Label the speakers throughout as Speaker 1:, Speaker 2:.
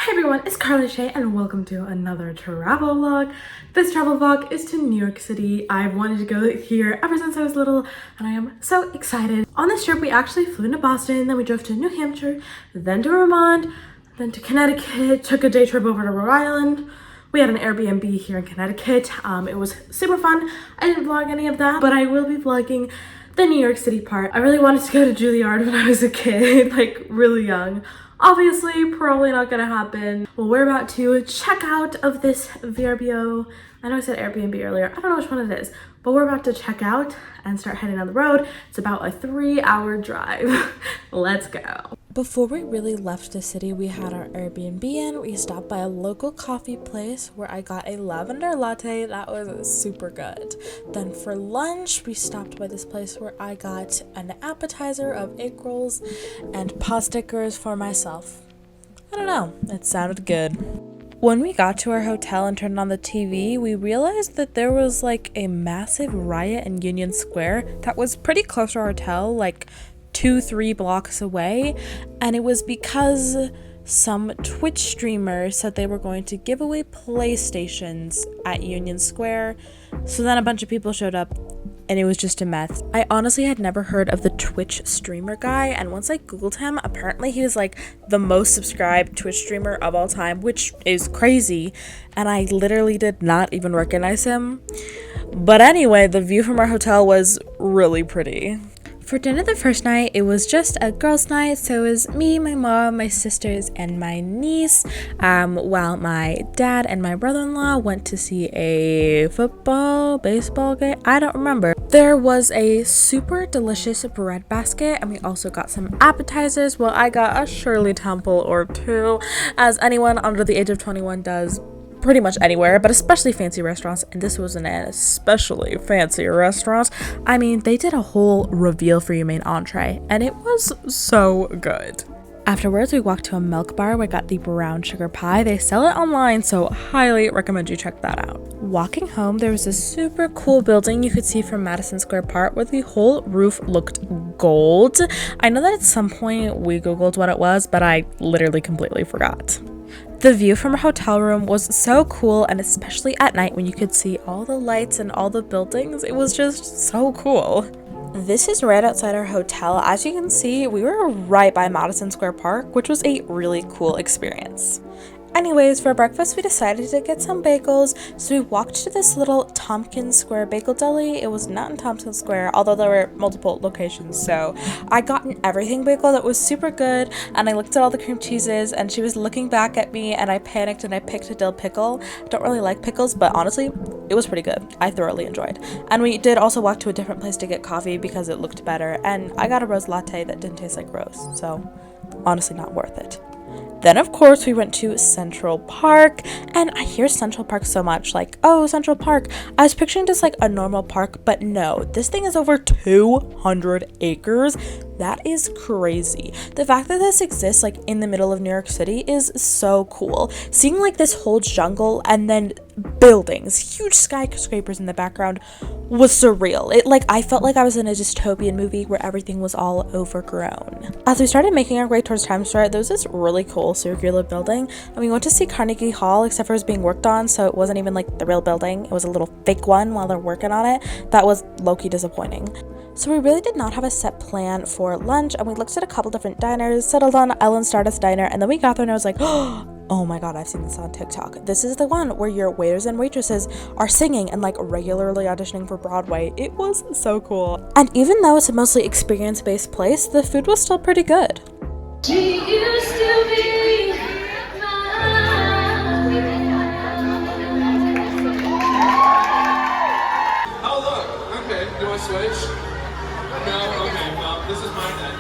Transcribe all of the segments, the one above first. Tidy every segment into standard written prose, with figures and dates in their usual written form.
Speaker 1: Hi everyone, it's Carly Shay and welcome to another travel vlog. This travel vlog is to New York City. I've wanted to go here ever since I was little and I am so excited. On this trip we actually flew into Boston, then we drove to New Hampshire, then to Vermont, then to Connecticut, took a day trip over to Rhode Island. We had an Airbnb here in Connecticut. It was super fun. I didn't vlog any of that, but I will be vlogging the New York City part. I really wanted to go to Juilliard when I was a kid, like really young. Obviously, probably not gonna happen. Well, we're about to check out of this VRBO. I know I said Airbnb earlier. I don't know which one it is, but we're about to check out and start heading on the road. It's about a 3-hour drive. Let's go. Before we really left the city, we had our Airbnb in. We stopped by a local coffee place where I got a lavender latte. That was super good. Then for lunch, we stopped by this place where I got an appetizer of egg rolls and pot stickers for myself. I don't know, it sounded good. When we got to our hotel and turned on the TV, we realized that there was like a massive riot in Union Square that was pretty close to our hotel, like 2-3 blocks away, and it was because some Twitch streamers said they were going to give away PlayStations at Union Square. So then a bunch of people showed up and it was just a mess. I honestly had never heard of the Twitch streamer guy, and once I googled him, apparently he was like the most subscribed Twitch streamer of all time, which is crazy, and I literally did not even recognize him. But anyway, the view from our hotel was really pretty. For dinner the first night, it was just a girls' night, so it was me, my mom, my sisters, and my niece, while my dad and my brother-in-law went to see a baseball game, I don't remember. There was a super delicious bread basket, and we also got some appetizers. Well, I got a Shirley Temple or two, as anyone under the age of 21 does pretty much anywhere, but especially fancy restaurants, and this was an especially fancy restaurant. I mean, they did a whole reveal for your main entree, and it was so good. Afterwards, we walked to a milk bar where I got the brown sugar pie. They sell it online, so highly recommend you check that out. Walking home, there was a super cool building you could see from Madison Square Park where the whole roof looked gold. I know that at some point we googled what it was, but I literally completely forgot. The view from our hotel room was so cool, and especially at night when you could see all the lights and all the buildings, it was just so cool. This is right outside our hotel. As you can see, we were right by Madison Square Park, which was a really cool experience. Anyways, for breakfast, we decided to get some bagels, so we walked to this little Tompkins Square bagel deli. It was not in Tompkins Square, although there were multiple locations, so I got an everything bagel that was super good, and I looked at all the cream cheeses, and she was looking back at me, and I panicked, and I picked a dill pickle. I don't really like pickles, but honestly, it was pretty good. I thoroughly enjoyed. And we did also walk to a different place to get coffee because it looked better, and I got a rose latte that didn't taste like rose, so honestly not worth it. Then, of course, we went to Central Park, and I hear Central Park so much, like, oh, Central Park. I was picturing just like a normal park, but no, this thing is over 200 acres. That is crazy. The fact that this exists like in the middle of New York City is so cool. Seeing like this whole jungle and then buildings, huge skyscrapers in the background was surreal. I felt like I was in a dystopian movie where everything was all overgrown. As we started making our way towards Times Square, there was this really cool circular building, and we went to see Carnegie Hall, except for it was being worked on, so it wasn't even like the real building. It was a little fake one while they're working on it. That was low-key disappointing. So we really did not have a set plan for lunch, and we looked at a couple different diners, settled on Ellen's Stardust Diner, and then we got there and I was like, oh my god, I've seen this on TikTok. This is the one where your waiters and waitresses are singing and like regularly auditioning for Broadway. It was so cool. And even though it's a mostly experience-based place, the food was still pretty good.
Speaker 2: She used to be
Speaker 3: Oh look, okay, do I switch? No, okay, well, this is my thing.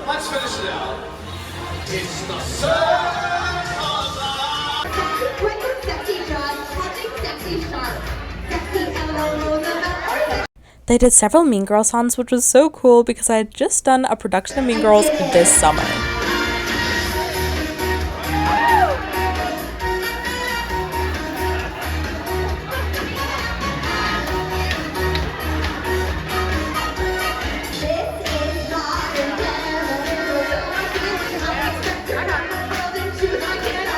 Speaker 3: Let's finish it out. It's the circle of life.
Speaker 2: quick and sexy John, touching sexy sharp. Sexy hello.
Speaker 1: They did several Mean Girls songs, which was so cool because I had just done a production of Mean Girls this summer.
Speaker 2: This is not a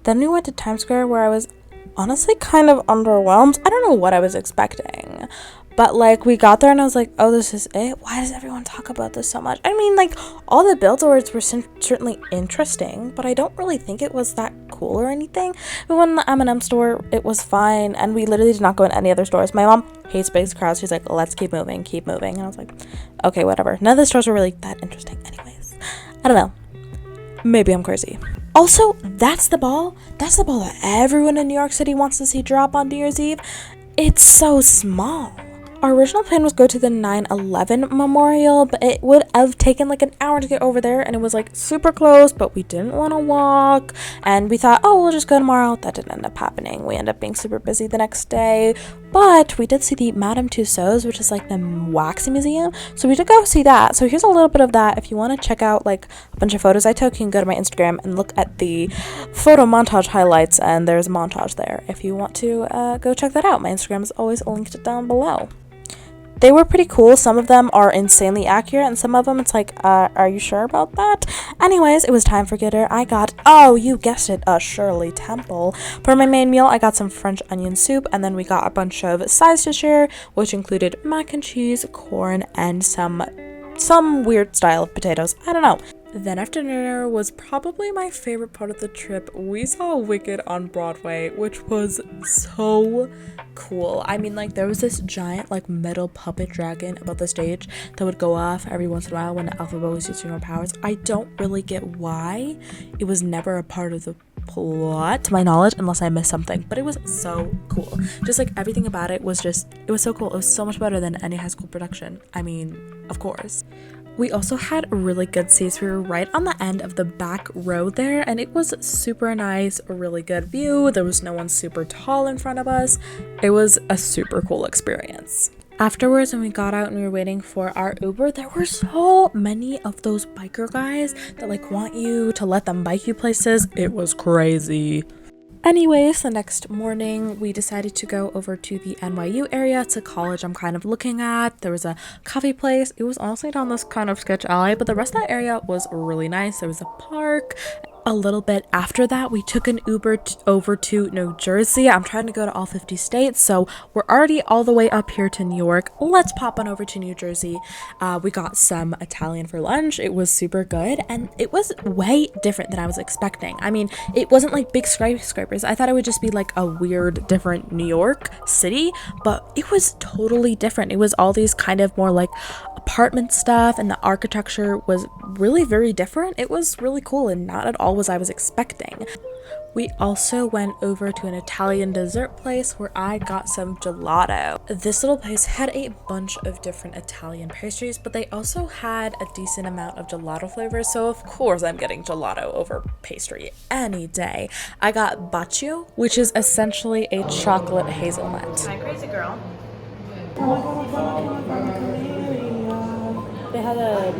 Speaker 1: Then we went to Times Square, where I was honestly kind of underwhelmed. I don't know what I was expecting, but like we got there and I was like, oh, this is it? Why does everyone talk about this so much? I mean, like, all the billboards were certainly interesting, but I don't really think it was that cool or anything. We went in the M&M store, it was fine, and we literally did not go in any other stores. My mom hates big crowds. She's like, let's keep moving, and I was like, okay, whatever. None of the stores were really that interesting anyways. I don't know, maybe I'm crazy. Also, that's the ball that everyone in New York City wants to see drop on New Year's Eve. It's so small. Our original plan was go to the 9/11 memorial, but it would have taken like an hour to get over there, and it was like super close, but we didn't want to walk, and we thought, oh, we'll just go tomorrow. That didn't end up happening. We ended up being super busy the next day, but we did see the Madame Tussauds, which is like the waxing museum, so we did go see that. So here's a little bit of that. If you want to check out like a bunch of photos I took, you can go to my Instagram and look at the photo montage highlights, and there's a montage there if you want to go check that out. My Instagram is always linked down below. They were pretty cool. Some of them are insanely accurate, and some of them it's like, are you sure about that? Anyways, it was time for dinner. I got, oh, you guessed it, a Shirley Temple. For my main meal, I got some French onion soup, and then we got a bunch of sides to share, which included mac and cheese, corn, and some weird style of potatoes. I don't know. Then after dinner was probably my favorite part of the trip. We saw Wicked on Broadway, which was so cool. I mean, like, there was this giant like metal puppet dragon above the stage that would go off every once in a while when Elphaba was using her powers. I don't really get why. It was never a part of the plot to my knowledge, unless I missed something, but it was so cool. Just like everything about it was so cool. It was so much better than any high school production. I mean, of course. We also had really good seats. We were right on the end of the back row there, and it was super nice, a really good view. There was no one super tall in front of us. It was a super cool experience. Afterwards, when we got out and we were waiting for our Uber, there were so many of those biker guys that like want you to let them bike you places. It was crazy. Anyways, the next morning, we decided to go over to the NYU area. It's a college I'm kind of looking at. There was a coffee place. It was honestly down this kind of sketch alley, but the rest of that area was really nice. There was a park. A little bit after that, we took an Uber over to New Jersey. I'm trying to go to all 50 states, so we're already all the way up here to New York. Let's pop on over to New Jersey. We got some Italian for lunch. It was super good, and it was way different than I was expecting. I mean, it wasn't like big skyscrapers. I thought it would just be like a weird, different New York City, but it was totally different. It was all these kind of more like apartment stuff, and the architecture was really very different. It was really cool and not at all was I was expecting. We also went over to an Italian dessert place where I got some gelato. This little place had a bunch of different Italian pastries, but they also had a decent amount of gelato flavors, so of course I'm getting gelato over pastry any day. I got bacio, which is essentially a chocolate hazelnut.
Speaker 4: Hi, crazy girl.
Speaker 1: They had a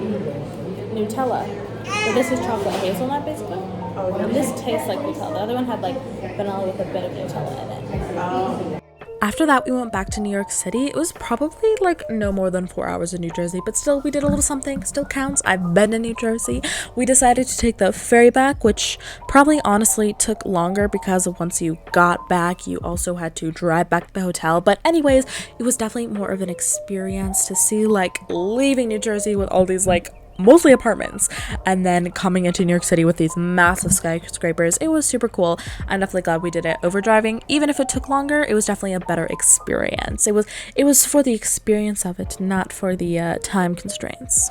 Speaker 1: Nutella. So this is chocolate hazelnut, basically. Oh, and this tastes like Nutella. The other one had like vanilla with a bit of Nutella in it. Oh. After that, we went back to New York City. It was probably like no more than 4 hours in New Jersey, but still we did a little something. Still counts. I've been to New Jersey. We decided to take the ferry back, which probably honestly took longer because once you got back, you also had to drive back to the hotel. But anyways, it was definitely more of an experience to see like leaving New Jersey with all these like mostly apartments and then coming into New York City with these massive skyscrapers. It was super cool. I'm definitely glad we did it over driving. Even if it took longer, it was definitely a better experience. It was for the experience of it, not for the time constraints.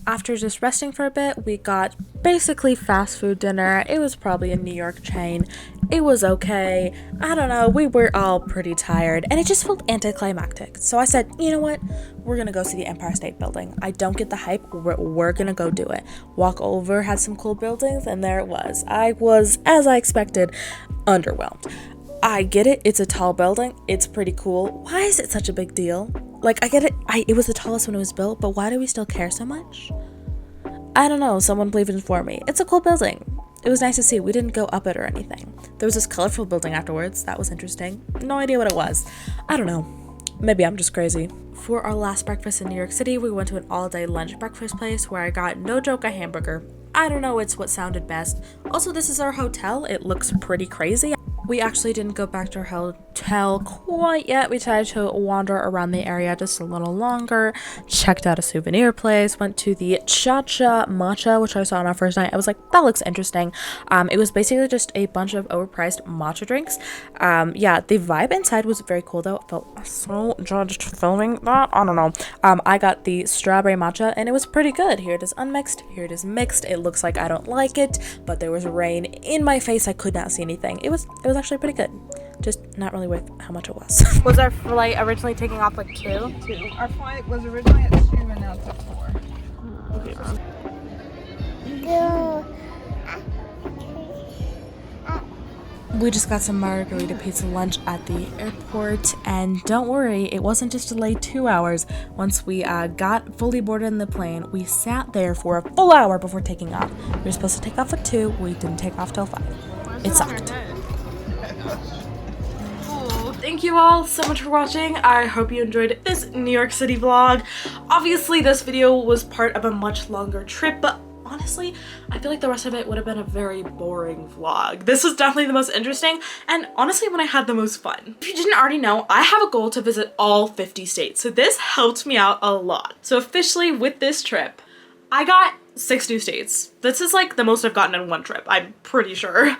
Speaker 1: After just resting for a bit, we got basically fast food dinner. It was probably a New York chain. It was okay. I don't know. We were all pretty tired, and it just felt anticlimactic. So I said, you know what? We're going to go see the Empire State Building. I don't get the hype. We're going to go do it. Walk over, had some cool buildings, and there it was. I was, as I expected, underwhelmed. I get it. It's a tall building. It's pretty cool. Why is it such a big deal? Like, I get it. It was the tallest when it was built, but why do we still care so much? I don't know. Someone please inform me. It's a cool building. It was nice to see. We didn't go up it or anything. There was this colorful building afterwards. That was interesting. No idea what it was. I don't know. maybe I'm just crazy. For our last breakfast in New York City, we went to an all-day lunch breakfast place where I got, no joke, a hamburger. I don't know, it's what sounded best. Also, this is our hotel. It looks pretty crazy. We actually didn't go back to our hotel quite yet. We decided to wander around the area just a little longer, checked out a souvenir place, went to the Cha-Cha Matcha, which I saw on our first night. I was like, that looks interesting. It was basically just a bunch of overpriced matcha drinks. Yeah, the vibe inside was very cool though. It felt so judged filming that. I don't know. I got the strawberry matcha and it was pretty good. Here it is unmixed, here it is mixed. It looks like I don't like it, but there was rain in my face. I could not see anything. It was actually pretty good, just not really worth how much it was. Was our flight originally taking off like 2?
Speaker 4: 2. Our flight was originally at 2 and now it's at 4.
Speaker 1: Okay. We just got some margarita pizza lunch at the airport, and don't worry, it wasn't just delayed 2 hours. Once we got fully boarded in the plane, we sat there for a full hour before taking off. We were supposed to take off at 2, we didn't take off till 5. It sucked. Thank you all so much for watching. I hope you enjoyed this New York City vlog. Obviously, this video was part of a much longer trip, but honestly, I feel like the rest of it would have been a very boring vlog. This was definitely the most interesting, and honestly when I had the most fun. If you didn't already know, I have a goal to visit all 50 states, so this helped me out a lot. So officially with this trip, I got 6 new states. This is like the most I've gotten in one trip, I'm pretty sure.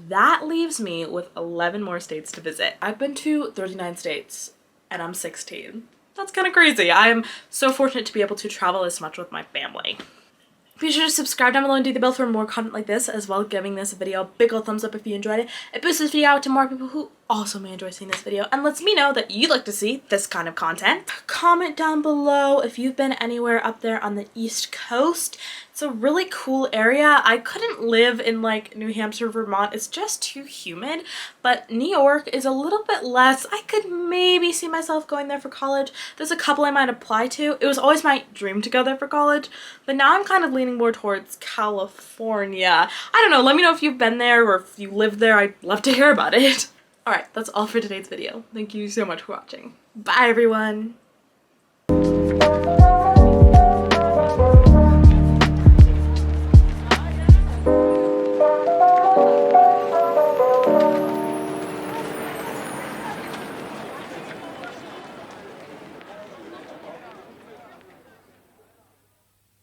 Speaker 1: That leaves me with 11 more states to visit. I've been to 39 states and I'm 16. That's kind of crazy. I'm so fortunate to be able to travel this much with my family. Be sure to subscribe down below and do the bell for more content like this, as well as giving this video a big old thumbs up if you enjoyed it. It boosts this video out to more people who also may enjoy seeing this video and lets me know that you'd like to see this kind of content. Comment down below if you've been anywhere up there on the East Coast. It's a really cool area. I couldn't live in like New Hampshire, Vermont. It's just too humid, but New York is a little bit less. I could maybe see myself going there for college. There's a couple I might apply to. It was always my dream to go there for college, but now I'm kind of leaning more towards California. I don't know, let me know if you've been there or if you live there. I'd love to hear about it. Alright, that's all for today's video. Thank you so much for watching. Bye everyone!